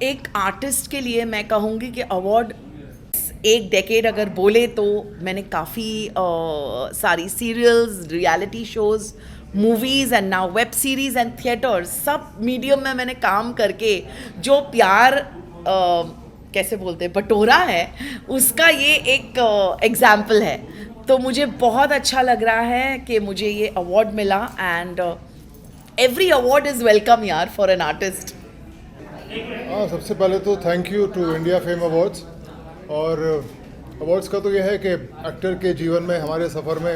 एक आर्टिस्ट के लिए मैं कहूँगी कि अवार्ड एक डेकेड अगर बोले तो मैंने काफ़ी सारी serials, reality shows, movies and now web series and theatres, सब मीडियम में मैंने काम करके जो प्यार कैसे बोलते हैं बटोरा है, उसका ये एक एग्जाम्पल है। तो मुझे बहुत अच्छा लग रहा है कि मुझे ये अवार्ड मिला and every award is welcome यार फॉर एन आर्टिस्ट। हाँ, सबसे पहले तो thank you to India fame Awards. और अवार्ड्स का तो यह है कि एक्टर के जीवन में, हमारे सफ़र में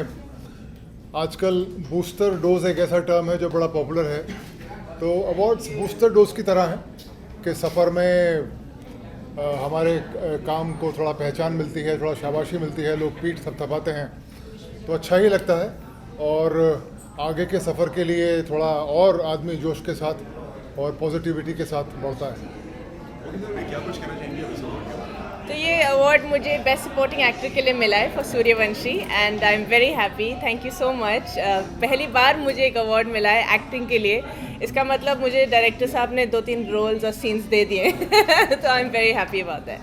आजकल बूस्टर डोज एक ऐसा टर्म है जो बड़ा पॉपुलर है। तो अवार्ड्स बूस्टर डोज की तरह हैं कि सफ़र में हमारे काम को थोड़ा पहचान मिलती है, थोड़ा शाबाशी मिलती है, लोग पीठ थपथपाते हैं तो अच्छा ही लगता है। और आगे के सफ़र के लिए थोड़ा और आदमी जोश के साथ और पॉजिटिविटी के साथ बढ़ता है। क्या कुछ कहना चाहेंगे? तो ये अवार्ड मुझे बेस्ट सपोर्टिंग एक्टर के लिए मिला है for Suryavanshi and I am very happy, thank you so much. पहली बार मुझे एक अवार्ड मिला है एक्टिंग के लिए, इसका मतलब मुझे डायरेक्टर साहब ने 2-3 रोल्स और सीन्स दे दिए तो आई am very happy about that.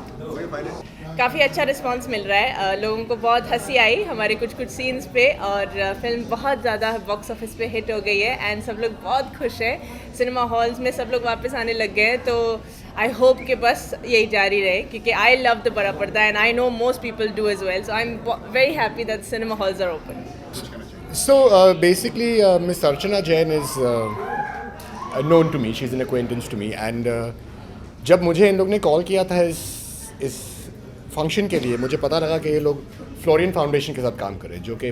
काफ़ी अच्छा रिस्पांस मिल रहा है, लोगों को बहुत हंसी आई हमारे कुछ सीन्स पे और फिल्म बहुत ज़्यादा बॉक्स ऑफिस पे हिट हो गई है एंड सब लोग बहुत खुश हैं। सिनेमा हॉल्स में सब लोग वापस आने लग गए हैं, तो आई होप कि बस यही जारी रहे क्योंकि आई लव द बड़ा पर्दा and I know most people do as well, so I am very happy that cinema halls are open. So basically, Miss Archana Jain is known to me. She's an acquaintance to me. And जब मुझे इन लोग ने call किया था इस function के लिए, मुझे पता लगा कि ये लोग फ्लोरियन फाउंडेशन के साथ काम कर रहे हैं, जो कि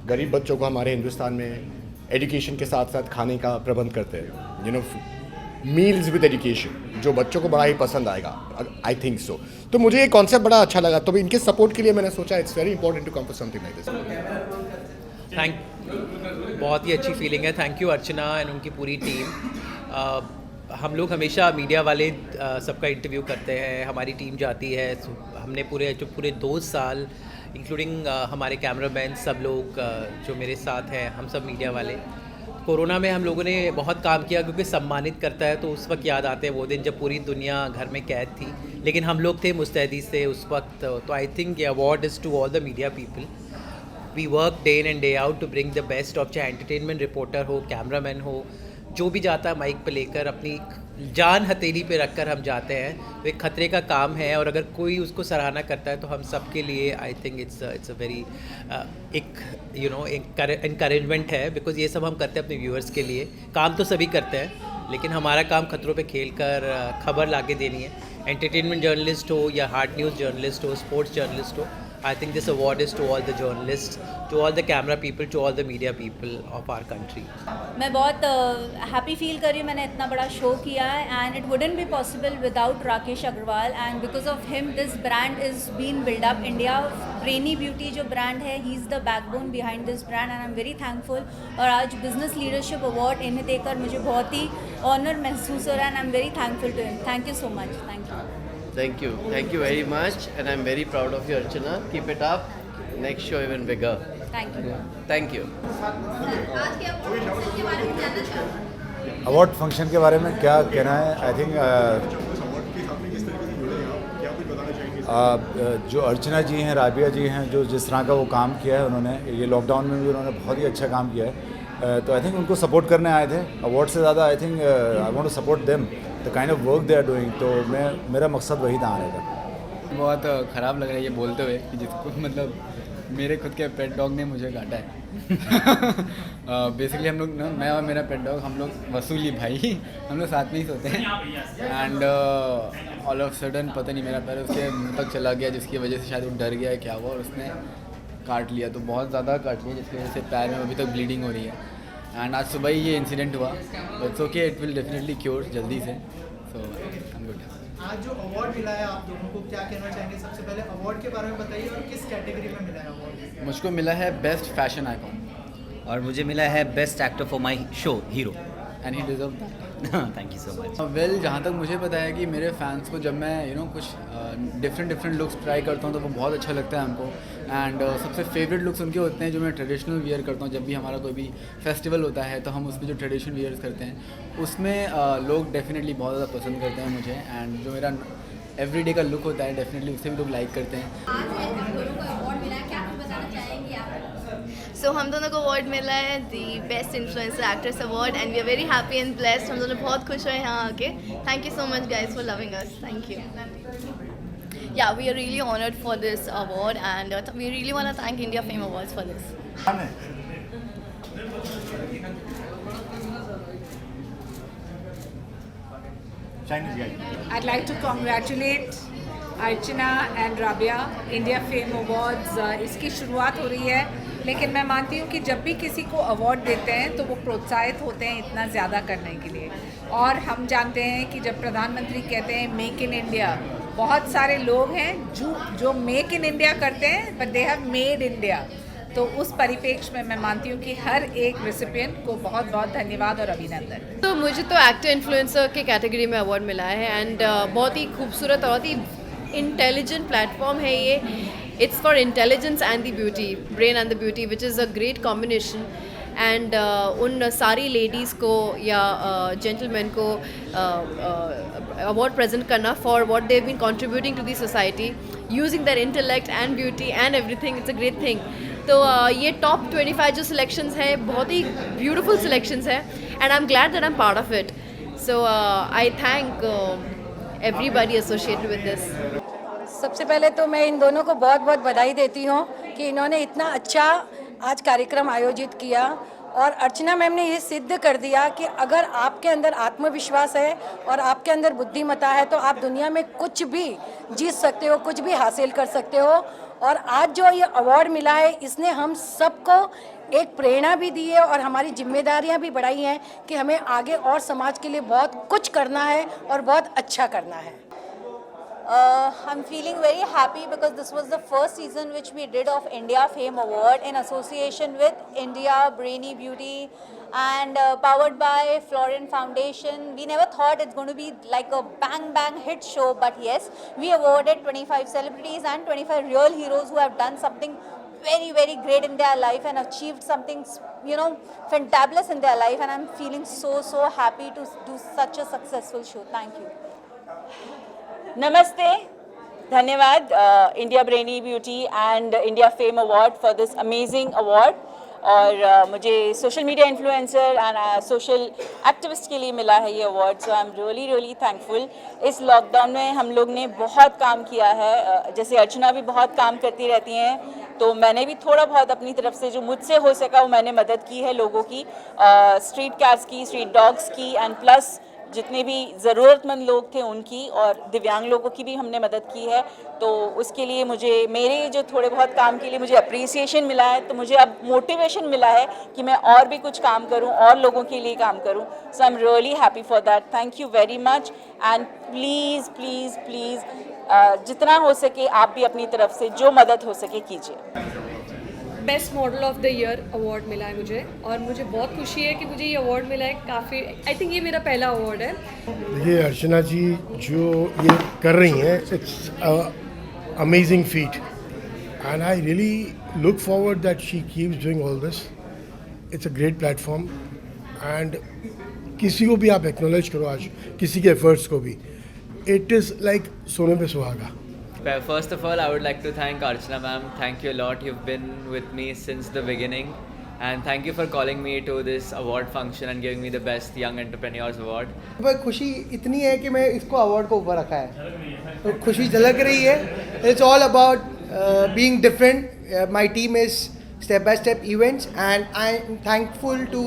गरीब बच्चों को हमारे हिंदुस्तान में एजुकेशन के साथ साथ खाने का प्रबंध करते हैं। You know, meals with education, जो बच्चों को बड़ा ही पसंद आएगा, आई थिंक सो। तो मुझे ये कॉन्सेप्ट बड़ा अच्छा लगा, तो इनके सपोर्ट के लिए मैंने सोचा it's very important to come for something like this. बहुत ही अच्छी फीलिंग है। थैंक यू अर्चना एंड उनकी पूरी टीम। हम लोग हमेशा मीडिया वाले सबका इंटरव्यू करते हैं, हमारी टीम जाती है, हमने पूरे 2 साल इंक्लूडिंग हमारे कैमरामैन सब लोग जो मेरे साथ हैं, हम सब मीडिया वाले, कोरोना में हम लोगों ने बहुत काम किया क्योंकि सम्मानित करता है तो उस वक्त याद आते हैं वो दिन जब पूरी दुनिया घर में कैद थी, लेकिन हम लोग थे मुस्तैदी से उस वक्त। तो आई थिंक ये award is to all the media people. We work day in and day out to bring the best of, चाहे एंटरटेनमेंट रिपोर्टर हो, कैमरामैन हो, जो भी जाता है माइक पे लेकर अपनी जान हथेली पे रखकर हम जाते हैं। तो एक खतरे का काम है और अगर कोई उसको सराहना करता है तो हम सब के लिए I think it's a very एक यू नो इनकरेजमेंट है, बिकॉज ये सब हम करते हैं अपने व्यूअर्स के लिए। काम तो सभी करते हैं लेकिन हमारा काम खतरों पे खेल कर खबर ला के देनी है। एंटरटेनमेंट जर्नलिस्ट हो या हार्ड न्यूज़ जर्नलिस्ट हो, स्पोर्ट्स जर्नलिस्ट हो, I think this award is to all the journalists, to all the camera people, to all the media people of our country. मैं बहुत हैप्पी फील कर रही हूँ, मैंने इतना बड़ा शो किया है and it wouldn't be possible without Rakesh Agarwal and because of him this brand is been build up. India brainy beauty जो ब्रांड है, he is the backbone behind this brand and I am very thankful. और आज business leadership award इन्हें देकर मुझे बहुत ही honour महसूस हो रहा है and I am very thankful to him. Thank you so much. Thank you very much, and I'm very proud of you, Archana. Keep it up. Next show even bigger. Thank you. Award function के बारे में क्या कहना है? I think जो अर्चना जी हैं, राबिया जी हैं, जो जिस तरह का वो काम किया है उन्होंने, ये लॉकडाउन में भी उन्होंने बहुत ही अच्छा काम किया है। तो आई थिंक उनको सपोर्ट करने आए थे। अवार्ड से ज़्यादा I think I want to support them the kind of work they are doing. तो मेरा मकसद वही था आने का। बहुत ख़राब लग रहा है ये बोलते हुए कि जिसको मतलब मेरे खुद के पेट डॉग ने मुझे काटा है। बेसिकली हम लोग ना, मैं और मेरा पेट डॉग, हम लोग वसूली भाई, हम लोग साथ में ही सोते हैं एंड ऑल ऑफ सडन पता नहीं मेरा पैर उसके मुंह तक चला गया, जिसकी वजह से शायद वो डर गया क्या हुआ और उसने काट लिया। तो बहुत ज़्यादा काट लिया जिसकी वजह से पैर में अभी तक ब्लीडिंग हो रही है एंड आज सुबह ही ये इंसिडेंट हुआ। But okay, it will definitely cure जल्दी से। सो आई एम गुड। आज जो अवार्ड मिला है आप दोनों को, क्या कहना चाहेंगे? सबसे पहले अवार्ड के बारे में बताइए और किस कैटेगरी में मिला है अवार्ड? मुझको मिला है बेस्ट फैशन आइकॉन और मुझे मिला है best actor for my show hero. And he deserve that. Thank you so much. Well जहाँ तक मुझे पता है कि मेरे फैंस को जब मैं कुछ डिफरेंट लुक्स ट्राई करता हूँ तो वो बहुत अच्छा लगता है हमको। एंड सबसे फेवरेट लुक्स उनके होते हैं जो मैं ट्रेडिशनल वियर करता हूँ। जब भी हमारा कोई भी फेस्टिवल होता है तो हम उसमें जो ट्रेडिशनल वियर्स करते हैं उसमें लोग डेफिनेटली बहुत ज़्यादा पसंद करते हैं मुझे। एंड जो मेरा एवरीडे का लुक होता है डेफिनेटली उसे भी लोग लाइक करते हैं। सो हम दोनों को अवार्ड मिला है the best influencer actress award and we are very happy and blessed. हम दोनों बहुत खुश हुए यहाँ आके। Thank you so much guys for loving us. Thank you. Yeah, we are really honored for this award and we really want to thank India Fame Awards for this. I'd like to congratulate Archana and Rabia India fame awards. इसकी शुरुआत हो रही है, लेकिन मैं मानती हूँ कि जब भी किसी को अवार्ड देते हैं तो वो प्रोत्साहित होते हैं इतना ज़्यादा करने के लिए। और हम जानते हैं कि जब प्रधानमंत्री कहते हैं मेक इन इंडिया, बहुत सारे लोग हैं जो मेक इन इंडिया करते हैं but they have made India. तो उस परिप्रेक्ष्य में मैं मानती हूँ कि हर एक रेसिपिएंट को बहुत बहुत धन्यवाद और अभिनंदन। तो मुझे तो एक्टर इन्फ्लुएंसर के कैटेगरी में अवार्ड मिला है एंड बहुत ही खूबसूरत और बहुत ही इंटेलिजेंट प्लेटफॉर्म है ये। It's for intelligence and the beauty, brain and the beauty, which is a great combination. And उन सारी लेडीज़ को या जेंटलमैन को अवार्ड प्रेजेंट करना for what they have been contributing to the society using their intellect and beauty and everything, it's a great thing. तो ये top 25 जो selections हैं बहुत ही ब्यूटीफुल सिलेक्शंस हैं and I am glad that I am part of it. So I thank everybody associated with this. सबसे पहले तो मैं इन दोनों को बहुत बहुत बधाई देती हूँ कि इन्होंने इतना अच्छा आज कार्यक्रम आयोजित किया। और अर्चना मैम ने ये सिद्ध कर दिया कि अगर आपके अंदर आत्मविश्वास है और आपके अंदर बुद्धिमत्ता है तो आप दुनिया में कुछ भी जीत सकते हो, कुछ भी हासिल कर सकते हो। और आज जो ये अवार्ड मिला है इसने हम सबको एक प्रेरणा भी दी है और हमारी जिम्मेदारियां भी बढ़ाई हैं कि हमें आगे और समाज के लिए बहुत कुछ करना है और बहुत अच्छा करना है। I'm feeling very happy because this was the first season which we did of India Fame Award in association with India Brainy Beauty and powered by Florent Foundation. We never thought it's going to be like a bang hit show, but yes, we awarded 25 celebrities and 25 real heroes who have done something very great in their life and achieved something fantabulous in their life, and I'm feeling so happy to do such a successful show. Thank you. नमस्ते, धन्यवाद India brainy beauty and India fame award for this amazing award. और मुझे social media influencer and social activist के लिए मिला है ये award. So I am really thankful. इस लॉकडाउन में हम लोग ने बहुत काम किया है, जैसे अर्चना भी बहुत काम करती रहती हैं, तो मैंने भी थोड़ा बहुत अपनी तरफ से जो मुझसे हो सका वो मैंने मदद की है लोगों की, स्ट्रीट कैट्स की, स्ट्रीट डॉग्स की, एंड प्लस जितने भी ज़रूरतमंद लोग थे उनकी और दिव्यांग लोगों की भी हमने मदद की है। तो उसके लिए मुझे मेरे जो थोड़े बहुत काम के लिए मुझे अप्रिसिएशन मिला है, तो मुझे अब मोटिवेशन मिला है कि मैं और भी कुछ काम करूं और लोगों के लिए काम करूं। So I am really happy for that. Thank you very much and please जितना हो सके आप भी अपनी तरफ से जो मदद हो सके कीजिए। Best model of the year award मिला है मुझे और मुझे बहुत खुशी है कि मुझे ये अवार्ड मिला है। काफ़ी आई थिंक ये मेरा पहला अवार्ड है। ये अर्चना जी जो ये कर रही हैं, it's amazing feet and I really look forward that she keeps doing all this. It's a great platform and किसी को भी आप एक्नॉलेज करो आज, किसी के एफर्ट्स को भी, इट इज़ लाइक सोने पे सुहागा। First of all, I would like to thank Archana ma'am. Thank you a lot. You've been with me since the beginning. And thank you for calling me to this award function and giving me the Best Young Entrepreneurs Award. खुशी इतनी है कि मैं इसको award को ऊपर रखा है, तो खुशी झलक रही है। It's all about being different. My team is Step by Step Events and I'm thankful to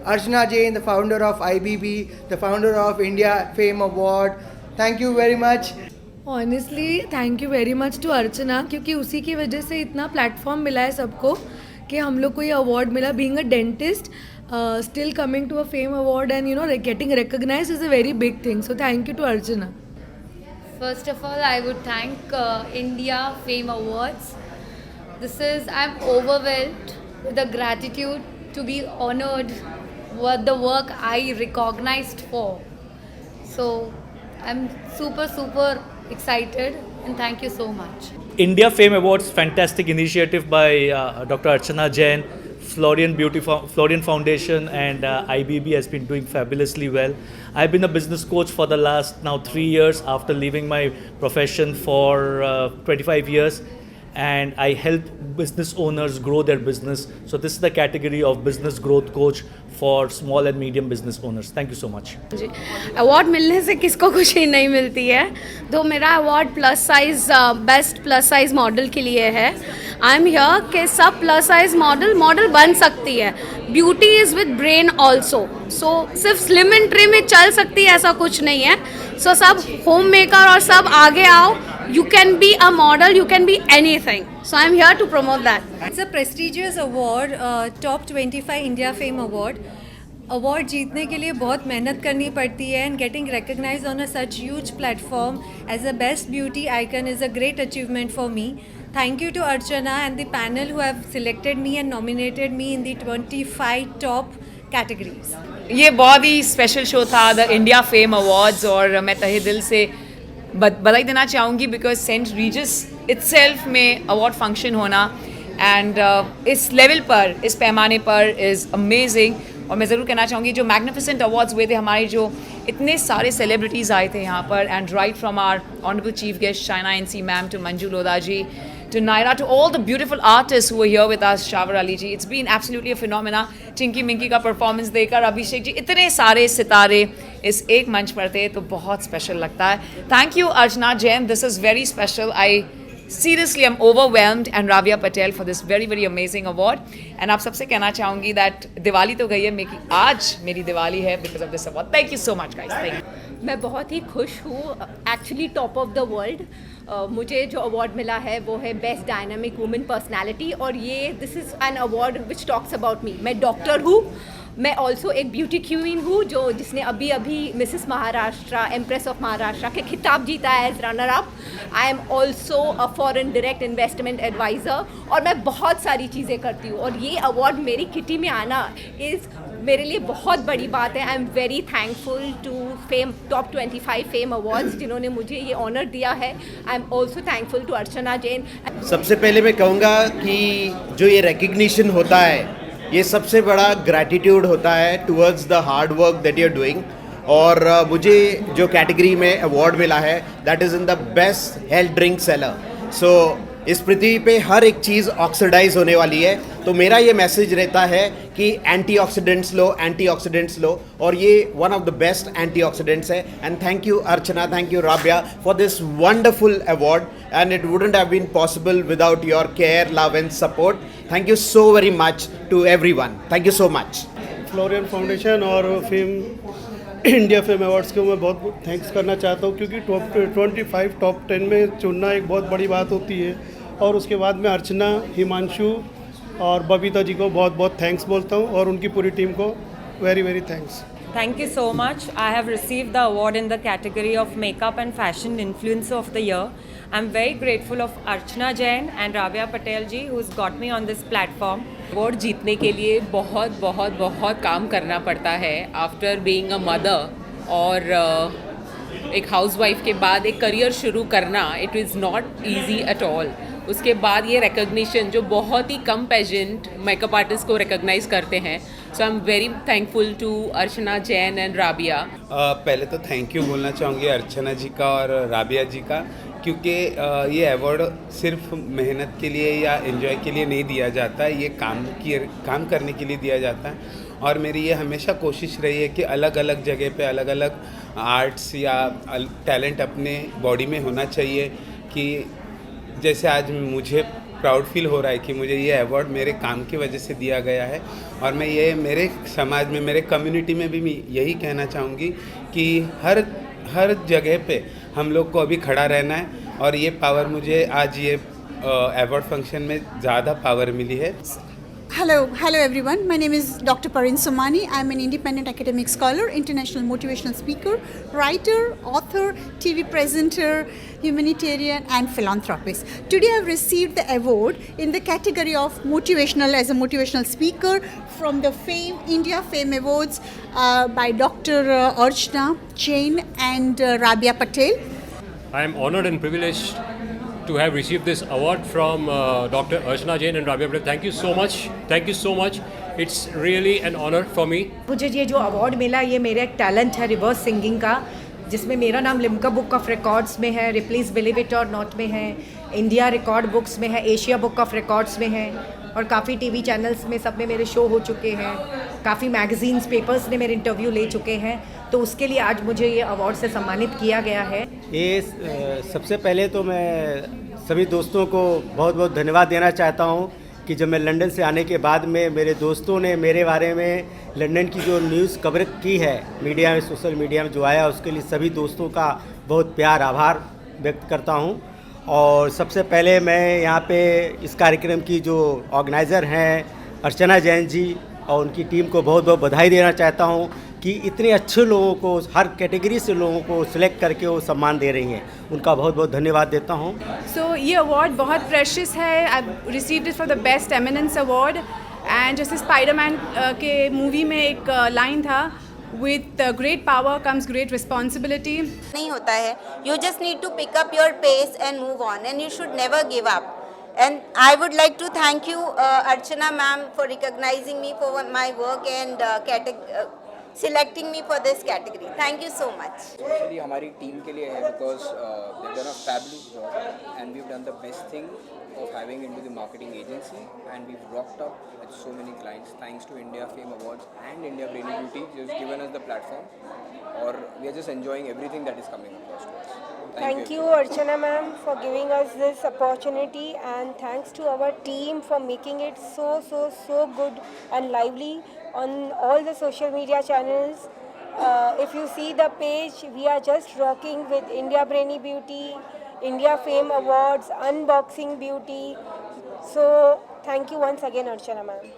Archana Jain, the founder of IBB, the founder of India Fame Award. Thank you very much. Honestly thank you very much to Archana, क्योंकि उसी की वजह से इतना platform मिला है सबको कि हम लोग को ये अवार्ड मिला। Being a dentist still coming to a Fame award and getting recognised is a very big thing. So thank you to Archana. First of all, I would thank India Fame Awards. I'm overwhelmed with the gratitude to be honored the work I recognized for. So I'm super excited and thank you so much. India Fame Awards, fantastic initiative by Dr. Archana Jain, Florian Foundation and IBB has been doing fabulously well. I've been a business coach for the last now 3 years after leaving my profession for 25 years, and I help business owners grow their business. So this is the category of business growth coach for small and medium business owners. Thank you so much. जी award मिलने से किसको खुशी नहीं मिलती है, तो मेरा award plus size best plus size model के लिए है. आई एम हियर कि सब प्लस साइज मॉडल बन सकती है. Beauty is with brain also. So सिर्फ स्लिम एंड ट्रिम में चल सकती है ऐसा कुछ नहीं है. सो सब होम मेकर और सब आगे आओ. You can be a model, you can be anything. So I'm here to promote that. It's a prestigious award, Top 25 India Fame Award. Award जीतने के लिए बहुत मेहनत करनी पड़ती है, and getting recognised on a such huge platform as a best beauty icon is a great achievement for me. Thank you to Archana and the panel who have selected me and nominated me in the 25 top categories. ये बहुत ही special show था, the India fame Awards, और मैं तहे दिल से बधाई देना चाहूँगी बिकॉज सेंट रीजस इट्सेल्फ में अवार्ड फंक्शन होना एंड इस लेवल पर, इस पैमाने पर इज़ अमेजिंग. और मैं ज़रूर कहना चाहूँगी जो मैग्निफिसेंट अवार्ड्स हुए थे, हमारे जो इतने सारे सेलिब्रिटीज़ आए थे यहाँ पर, and right from our honourable chief guest Shaina NC ma'am to Manju Lodha ji to Naira, to all the beautiful artists who were here with us, Shawar Ali ji. It's been absolutely a phenomena. Chinky Minky का performance देखकर अभिषेक जी, इतने सारे सितारे इस एक मंच पर थे, तो बहुत स्पेशल लगता है. Thank you Archana Jain, this is very special. I seriously am overwhelmed, and Rabia Patel for this very amazing award. And आप सबसे कहना चाहूँगी that दिवाली तो गई है, आज मेरी दिवाली है because of this award. Thank you so much guys. Thank you. मैं बहुत ही खुश हूँ. Actually top of the world मुझे जो अवार्ड मिला है वो है बेस्ट डायनामिक वुमेन पर्सनालिटी, और ये this is an award which talks about me. मैं डॉक्टर हूँ, मैं ऑल्सो एक ब्यूटी क्वीन हूँ जिसने अभी Mrs Maharashtra, empress of Maharashtra के खिताब जीता है as runner up. I am also a foreign direct investment adviser, और मैं बहुत सारी चीज़ें करती हूँ, और ये अवार्ड मेरी किटी में आना इज़ मेरे लिए बहुत बड़ी बात है. I am very thankful to fame top 25 fame awards जिन्होंने मुझे ये ऑनर दिया है. I am also thankful to Archana Jain. सबसे पहले मैं कहूँगा कि जो ये रिकग्निशन होता है, ये सबसे बड़ा ग्रैटिट्यूड होता है towards the hard work that you are doing. और मुझे जो कैटेगरी में अवार्ड मिला है that is in the best health drink seller. So इस पृथ्वी पे हर एक चीज़ ऑक्सीडाइज होने वाली है, तो मेरा ये मैसेज रहता है कि एंटीऑक्सीडेंट्स लो, और ये one of the best antioxidants है. And thank you Archana, thank you Rabia for this wonderful award, and it wouldn't have been possible without your care, love and support. Thank you so very much to everyone. Thank you so much. Florian foundation और India fame awards को मैं बहुत thanks करना चाहता हूँ, क्योंकि top 25 top 10 में चुनना एक बहुत बड़ी बात होती है. और उसके बाद मैं अर्चना, हिमांशु और बबीता जी को बहुत थैंक्स बोलता हूँ, और उनकी पूरी टीम को very thanks. Thank you so much. I have received the award in the category of Makeup and Fashion Influencer of the Year. I'm very grateful of Archana Jain and Rabia Patel ji who's got me on this platform. Award जीतने के लिए बहुत काम करना पड़ता है. After being a mother और एक हाउसवाइफ के बाद एक करियर शुरू करना, it is not easy at all. उसके बाद ये रिकग्निशन जो बहुत ही कम पेजेंट मेकअप आर्टिस्ट को रिकग्नाइज करते हैं. So I am very thankful to Archana Jain and Rabia. पहले तो थैंक यू बोलना चाहूँगी अर्चना जी का और राबिया जी का, क्योंकि ये अवार्ड सिर्फ मेहनत के लिए या एंजॉय के लिए नहीं दिया जाता है, ये काम करने के लिए दिया जाता है. और मेरी ये हमेशा कोशिश रही है कि अलग अलग जगह पे अलग अलग आर्ट्स या टैलेंट अपने बॉडी में होना चाहिए. कि जैसे आज मुझे प्राउड फील हो रहा है कि मुझे ये अवार्ड मेरे काम की वजह से दिया गया है, और मैं ये मेरे समाज में, मेरे कम्युनिटी में भी यही कहना चाहूँगी कि हर जगह पे हम लोग को अभी खड़ा रहना है. और ये पावर मुझे आज ये अवार्ड फंक्शन में ज़्यादा पावर मिली है. Hello everyone. My name is Dr. Parin Somani. I'm an independent academic scholar, international motivational speaker, writer, author, TV presenter, humanitarian and philanthropist. Today I've received the award in the category of motivational speaker from the India Fame Awards by Dr. Archana Jain and Rabia Patel. I am honored and privileged to have received this award from Dr. Archana Jain and Rabia Patel. Thank you so much. Thank you so much. It's really an honor for me. मुझे ये जो award मिला ये मेरा एक talent है reverse singing का, जिसमें मेरा नाम लिम्का बुक ऑफ रिकॉर्ड्स में है, रिप्लीज बिलीव इट और नॉट में है, इंडिया रिकॉर्ड बुक्स में है, एशिया बुक ऑफ रिकॉर्ड्स में है और काफ़ी टीवी चैनल्स में सब में मेरे शो हो चुके हैं, काफ़ी मैगजीन्स पेपर्स ने मेरे इंटरव्यू ले चुके हैं, तो उसके लिए आज मुझे ये अवार्ड से सम्मानित किया गया है। ये सबसे पहले तो मैं सभी दोस्तों को बहुत बहुत धन्यवाद देना चाहता हूँ कि जब मैं लंदन से आने के बाद में मेरे दोस्तों ने मेरे बारे में लंदन की जो न्यूज़ कवर की है मीडिया में, सोशल मीडिया में जो आया, उसके लिए सभी दोस्तों का बहुत प्यार आभार व्यक्त करता हूँ। और सबसे पहले मैं यहाँ पे इस कार्यक्रम की जो ऑर्गेनाइज़र हैं अर्चना जैन जी और उनकी टीम को बहुत बहुत बधाई देना चाहता हूँ कि इतने अच्छे लोगों को, हर कैटेगरी से लोगों को सिलेक्ट करके वो सम्मान दे रही हैं, उनका बहुत बहुत धन्यवाद देता हूँ। सो ये अवार्ड बहुत प्रेशियस है। I received it for the best eminence award and जैसे स्पाइडरमैन के मूवी में एक लाइन था, with great power comes great responsibility. नहीं होता है, you just need to pick up your pace and move on and you should never give up. And I would like to thank you Archana ma'am for recognizing me for my work and selecting me for this category. Thank you so much. Especially हमारी team के लिए है because they've done a fabulous job and we've done the best thing of having into the marketing agency and we've rocked up with so many clients thanks to India Fame Awards and India Brainy Beauty who's given us the platform, or we are just enjoying everything that is coming across to us. Thank you Archana ma'am for giving us this opportunity and thanks to our team for making it so good and lively on all the social media channels. If you see the page, we are just rocking with India Brainy Beauty, India Fame Awards, Unboxing Beauty. So thank you once again Archana ma'am.